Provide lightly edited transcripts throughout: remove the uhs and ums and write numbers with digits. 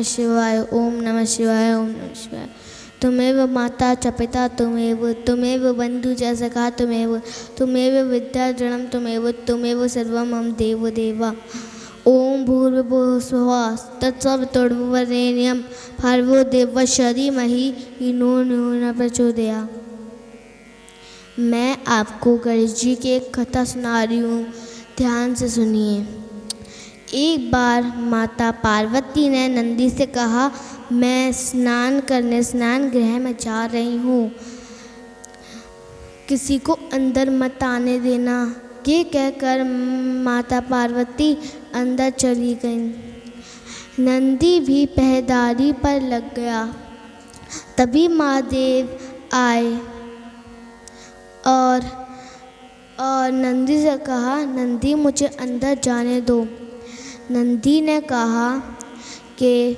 नमः शिवाय, ओम नमः शिवाय, ओम नमः शिवाय। त्वमेव माता च पिता त्वमेव बंधु च सखा त्वमेव विद्या ऋणं त्वमेव सर्वं मम देव देवा। ओम भूर्भुवः स्वः तत्सवितुर्वरेण्यं भर्गो देवस्य धीमहि धियो यो न प्रचोदयात्। मैं आपको गणेश जी की एक कथा सुना रही हूँ, ध्यान से सुनिए। एक बार माता पार्वती ने नंदी से कहा, मैं स्नान करने स्नान गृह में जा रही हूँ, किसी को अंदर मत आने देना। ये कहकर माता पार्वती अंदर चली गई। नंदी भी पहरेदारी पर लग गया। तभी महादेव आए और नंदी से कहा, नंदी मुझे अंदर जाने दो। नंदी ने कहा कि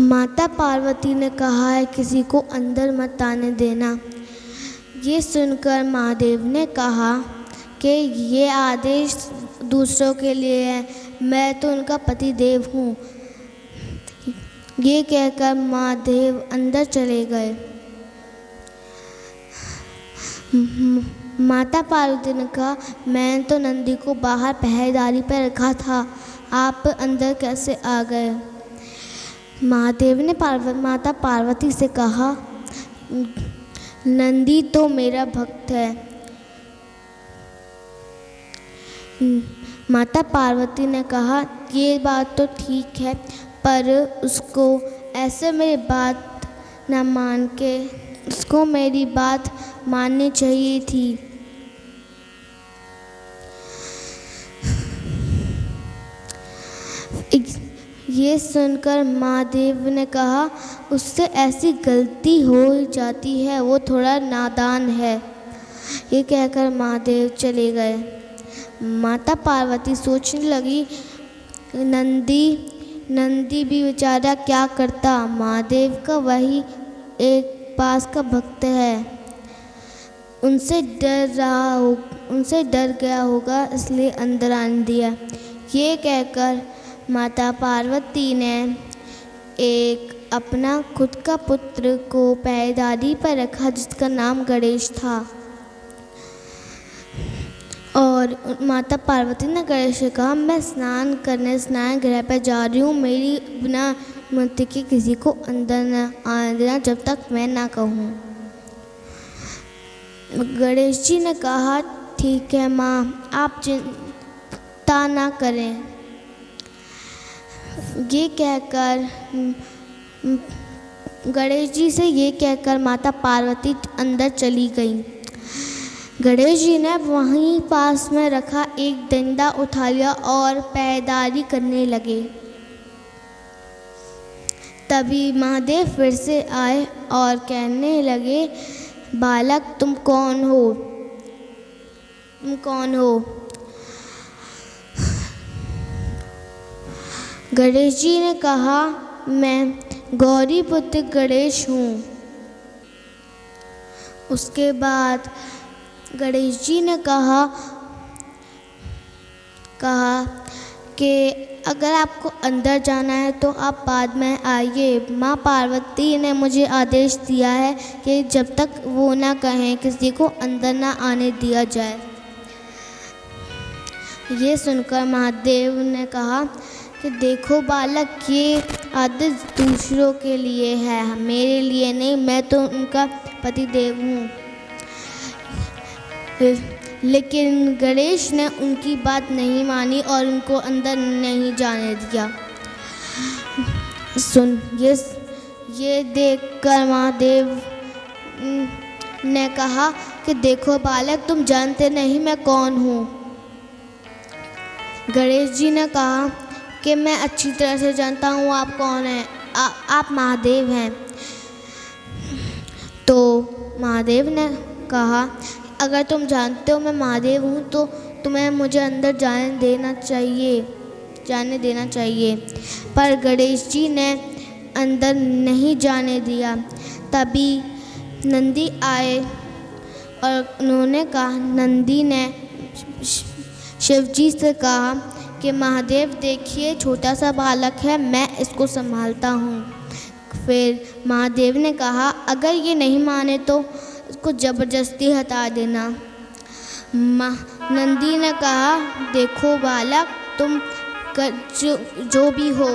माता पार्वती ने कहा है किसी को अंदर मत आने देना। ये सुनकर महादेव ने कहा कि ये आदेश दूसरों के लिए है, मैं तो उनका पति देव हूँ। ये कहकर महादेव अंदर चले गए। माता पार्वती ने कहा, मैंने तो नंदी को बाहर पहरेदारी पर रखा था, आप अंदर कैसे आ गए? महादेव ने माता पार्वती से कहा, नंदी तो मेरा भक्त है। माता पार्वती ने कहा, ये बात तो ठीक है, पर उसको ऐसे मेरी बात न मान के उसको मेरी बात माननी चाहिए थी। ये सुनकर महादेव ने कहा, उससे ऐसी गलती हो जाती है, वो थोड़ा नादान है। ये कहकर महादेव चले गए। माता पार्वती सोचने लगी, नंदी भी बेचारा क्या करता, महादेव का वही एक पास का भक्त है, उनसे डर गया होगा, इसलिए अंदर आने दिया। ये कहकर माता पार्वती ने एक अपना खुद का पुत्र को पहरेदारी पर रखा, जिसका नाम गणेश था। और माता पार्वती ने गणेश से कहा, मैं स्नान करने स्नान गृह पर जा रही हूँ, मेरी बिना अनुमति के किसी को अंदर न आने देना जब तक मैं ना कहूँ। गणेश जी ने कहा, ठीक है माँ, आप चिंता ना करें। ये कहकर गणेश जी से ये कहकर माता पार्वती अंदर चली गई। गणेश जी ने वहीं पास में रखा एक डंडा उठा लिया और पहरेदारी करने लगे। तभी महादेव फिर से आए और कहने लगे, बालक तुम कौन हो? तुम कौन हो? गणेश जी ने कहा, मैं गौरी पुत्र गणेश हूँ। उसके बाद गणेश जी ने कहा कि अगर आपको अंदर जाना है तो आप बाद में आइए। माँ पार्वती ने मुझे आदेश दिया है कि जब तक वो ना कहें किसी को अंदर ना आने दिया जाए। ये सुनकर महादेव ने कहा कि देखो बालक, ये आदेश दूसरों के लिए है, मेरे लिए नहीं, मैं तो उनका पति देव हूँ। लेकिन गणेश ने उनकी बात नहीं मानी और उनको अंदर नहीं जाने दिया। ये देखकर महादेव ने कहा कि देखो बालक, तुम जानते नहीं मैं कौन हूँ। गणेश जी ने कहा कि मैं अच्छी तरह से जानता हूँ आप कौन हैं, आप महादेव हैं। तो महादेव ने कहा, अगर तुम जानते हो मैं महादेव हूँ तो तुम्हें मुझे अंदर जाने देना चाहिए। पर गणेश जी ने अंदर नहीं जाने दिया। तभी नंदी आए और उन्होंने कहा, नंदी ने शिव जी से कहा कि महादेव देखिए छोटा सा बालक है, मैं इसको संभालता हूँ। फिर महादेव ने कहा अगर ये नहीं माने तो इसको ज़बरदस्ती हटा देना। नंदी ने कहा देखो बालक, तुम जो भी हो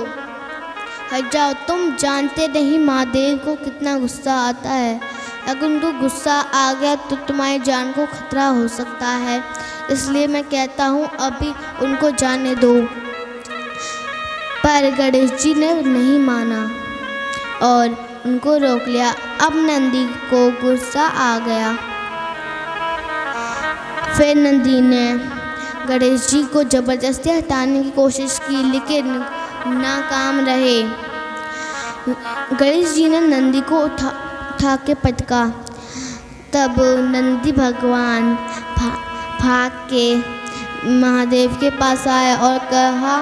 हट जाओ, तुम जानते नहीं महादेव को कितना गुस्सा आता है। अगर उनको गुस्सा आ गया तो तुम्हारी जान को खतरा हो सकता है, इसलिए मैं कहता हूँ अभी उनको जाने दो। पर गणेश जी ने नहीं माना और उनको रोक लिया। अब नंदी को गुस्सा आ गया। फिर नंदी ने गणेश जी को ज़बरदस्ती हटाने की कोशिश की, लेकिन नाकाम रहे। गणेश जी ने नंदी को उठा के पटका। तब नंदी भगवान भाग के महादेव के पास आए और कहा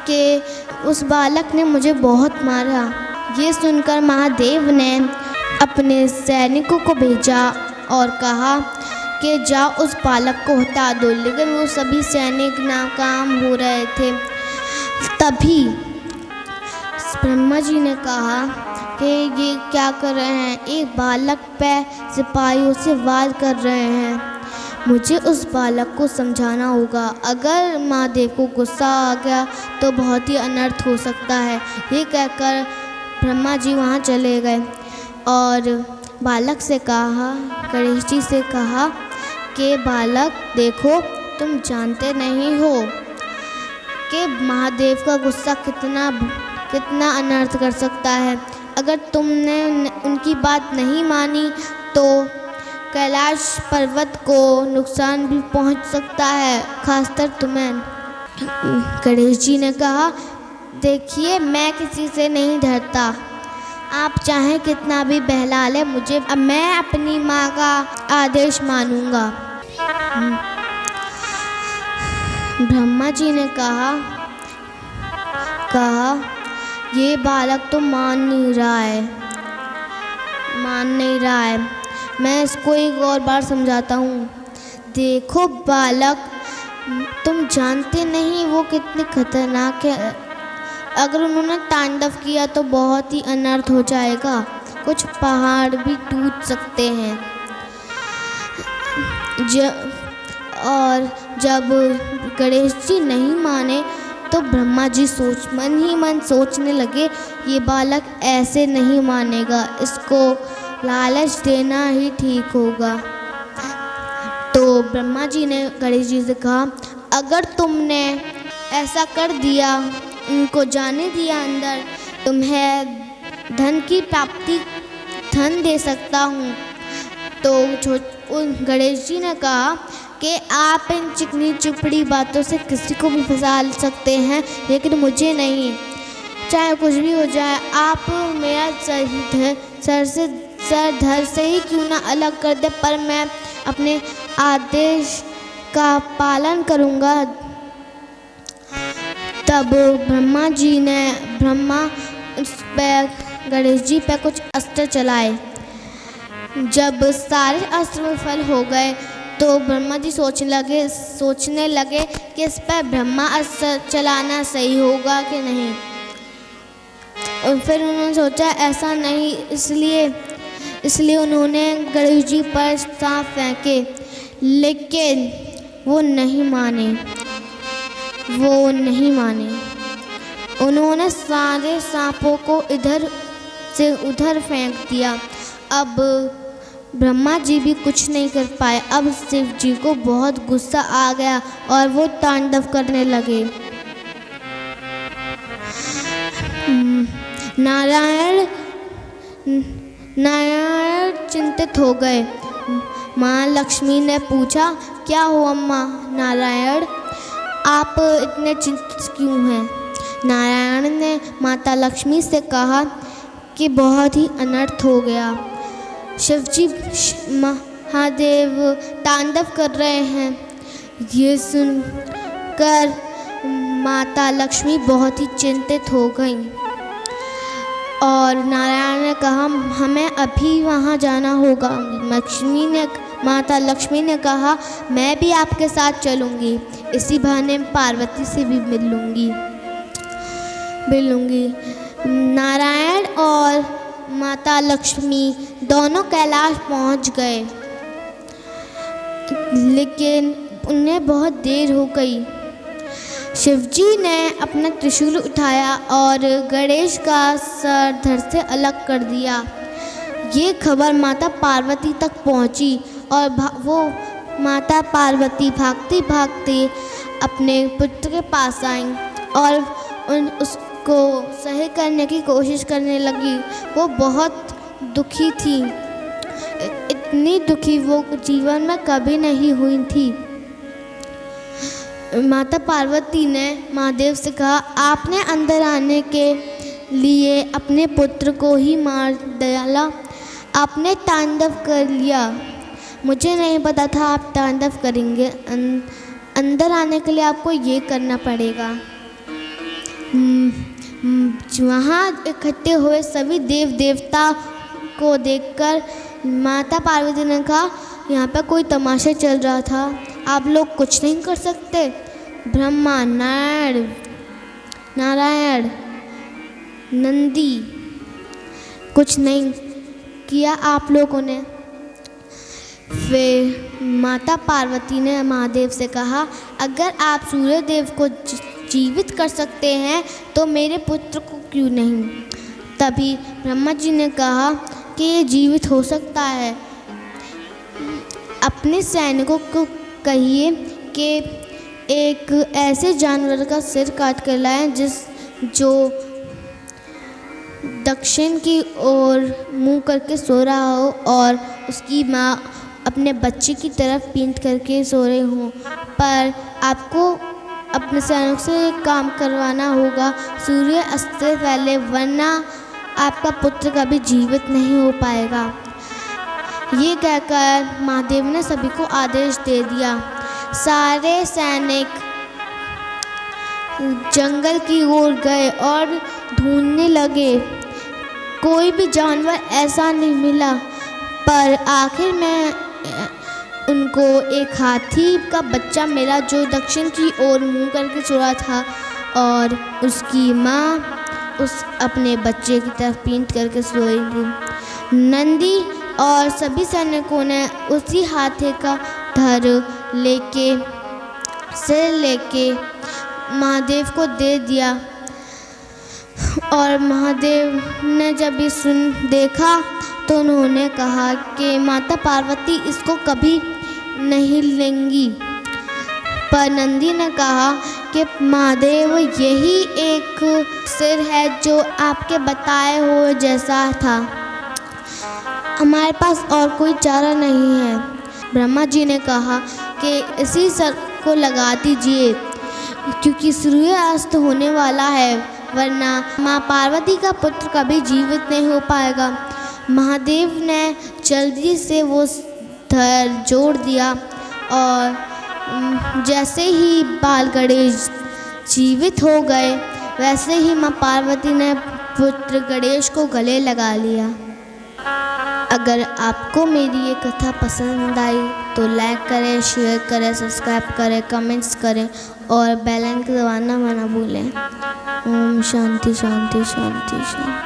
कि उस बालक ने मुझे बहुत मारा। ये सुनकर महादेव ने अपने सैनिकों को भेजा और कहा कि जाओ उस बालक को हटा दो, लेकिन वो सभी सैनिक नाकाम हो रहे थे। तभी ब्रह्मा जी ने कहा कि ये क्या कर रहे हैं, एक बालक पे सिपाहियों से वार कर रहे हैं, मुझे उस बालक को समझाना होगा। अगर महादेव को गुस्सा आ गया तो बहुत ही अनर्थ हो सकता है। ये कहकर ब्रह्मा जी वहाँ चले गए और बालक से कहा, गणेश जी से कहा कि बालक देखो, तुम जानते नहीं हो कि महादेव का गुस्सा कितना अनर्थ कर सकता है। अगर तुमने उनकी बात नहीं मानी तो कैलाश पर्वत को नुकसान भी पहुंच सकता है, खासकर तुम्हें। गणेश जी ने कहा देखिए, मैं किसी से नहीं डरता, आप चाहें कितना भी बहला ले मुझे, अब मैं अपनी माँ का आदेश मानूंगा। ब्रह्मा जी ने कहा ये बालक तो मान नहीं रहा है, मैं इसको एक और बार समझाता हूँ। देखो बालक, तुम जानते नहीं वो कितने खतरनाक है। अगर उन्होंने तांडव किया तो बहुत ही अनर्थ हो जाएगा, कुछ पहाड़ भी टूट सकते हैं। जब गणेश जी नहीं माने तो ब्रह्मा जी मन ही मन सोचने लगे ये बालक ऐसे नहीं मानेगा, इसको लालच देना ही ठीक होगा। तो ब्रह्मा जी ने गणेश जी से कहा अगर तुमने ऐसा कर दिया, उनको जाने दिया अंदर, तुम्हें धन की प्राप्ति, धन दे सकता हूँ। तो गणेश जी ने कहा कि आप इन चिकनी चुपड़ी बातों से किसी को भी फंसा सकते हैं, लेकिन मुझे नहीं। चाहे कुछ भी हो जाए, आप मेरा सर धड़ से ही क्यों ना अलग कर दे, पर मैं अपने आदेश का पालन करूँगा। तब ब्रह्मा गणेश जी पे कुछ अस्त्र चलाए। जब सारे अस्त्र विफल हो गए तो ब्रह्मा जी सोचने लगे कि इस पर ब्रह्मास्त्र चलाना सही होगा कि नहीं। और फिर उन्होंने सोचा ऐसा नहीं, इसलिए उन्होंने गणेश जी पर सांप फेंके, लेकिन वो नहीं माने। उन्होंने सारे सांपों को इधर से उधर फेंक दिया। अब ब्रह्मा जी भी कुछ नहीं कर पाए। अब शिव जी को बहुत गुस्सा आ गया और वो तांडव करने लगे। नारायण चिंतित हो गए। माँ लक्ष्मी ने पूछा क्या हुआ माँ नारायण, आप इतने चिंतित क्यों हैं? नारायण ने माता लक्ष्मी से कहा कि बहुत ही अनर्थ हो गया। शिवजी महादेव तांडव कर रहे हैं। ये सुनकर माता लक्ष्मी बहुत ही चिंतित हो गईं और नारायण ने कहा हमें अभी वहाँ जाना होगा। लक्ष्मी ने माता लक्ष्मी ने कहा, मैं भी आपके साथ चलूँगी, इसी बहाने पार्वती से भी मिलूँगी। नारायण और माता लक्ष्मी दोनों कैलाश पहुँच गए, लेकिन उन्हें बहुत देर हो गई। शिवजी ने अपना त्रिशूल उठाया और गणेश का सर धड़ से अलग कर दिया। ये खबर माता पार्वती तक पहुंची और वो माता पार्वती भागते भागते अपने पुत्र के पास आईं और उसको सही करने की कोशिश करने लगी। वो बहुत दुखी थी, इतनी दुखी वो जीवन में कभी नहीं हुई थी। माता पार्वती ने महादेव से कहा, आपने अंदर आने के लिए अपने पुत्र को ही मार डाला, आपने तांडव कर लिया। मुझे नहीं पता था आप तांडव करेंगे। अंदर आने के लिए आपको ये करना पड़ेगा। वहाँ इकट्ठे हुए सभी देव देवता को देखकर माता पार्वती ने कहा, यहाँ पर कोई तमाशा चल रहा था, आप लोग कुछ नहीं कर सकते। ब्रह्मा, नारायण, नंदी, कुछ नहीं किया आप लोगों ने। फिर माता पार्वती ने महादेव से कहा, अगर आप सूर्य देव को जीवित कर सकते हैं तो मेरे पुत्र को क्यों नहीं। तभी ब्रह्मा जी ने कहा कि ये जीवित हो सकता है। अपने सैनिकों को कहिए कि एक ऐसे जानवर का सिर काट कर लाएं जो दक्षिण की ओर मुंह करके सो रहा हो और उसकी माँ अपने बच्चे की तरफ पीठ करके सो रहे हों। पर आपको अपने सैनिक से काम करवाना होगा सूर्य अस्त से पहले, वरना आपका पुत्र कभी जीवित नहीं हो पाएगा। ये कहकर महादेव ने सभी को आदेश दे दिया। सारे सैनिक जंगल की ओर गए और ढूंढने लगे। कोई भी जानवर ऐसा नहीं मिला, पर आखिर में उनको एक हाथी का बच्चा मिला जो दक्षिण की ओर मुंह करके सो रहा था और उसकी माँ उस अपने बच्चे की तरफ पीठ करके सोई थी। नंदी और सभी सैनिकों ने उसी हाथी का धड़ सिर लेके महादेव को दे दिया और महादेव ने जब ये देखा तो उन्होंने कहा कि माता पार्वती इसको कभी नहीं लेंगी। पर नंदी ने कहा कि महादेव यही एक सिर है जो आपके बताए हुए जैसा था, हमारे पास और कोई चारा नहीं है। ब्रह्मा जी ने कहा कि इसी सर को लगा दीजिए क्योंकि सूर्य अस्त होने वाला है, वरना माँ पार्वती का पुत्र कभी जीवित नहीं हो पाएगा। महादेव ने जल्दी से वो धड़ जोड़ दिया और जैसे ही बाल गणेश जीवित हो गए वैसे ही माँ पार्वती ने पुत्र गणेश को गले लगा लिया। अगर आपको मेरी ये कथा पसंद आई तो लाइक करें, शेयर करें, सब्सक्राइब करें, कमेंट्स करें और बेल आइकन दबाना मत भूलें। ओम शांति शांति शांति शांति।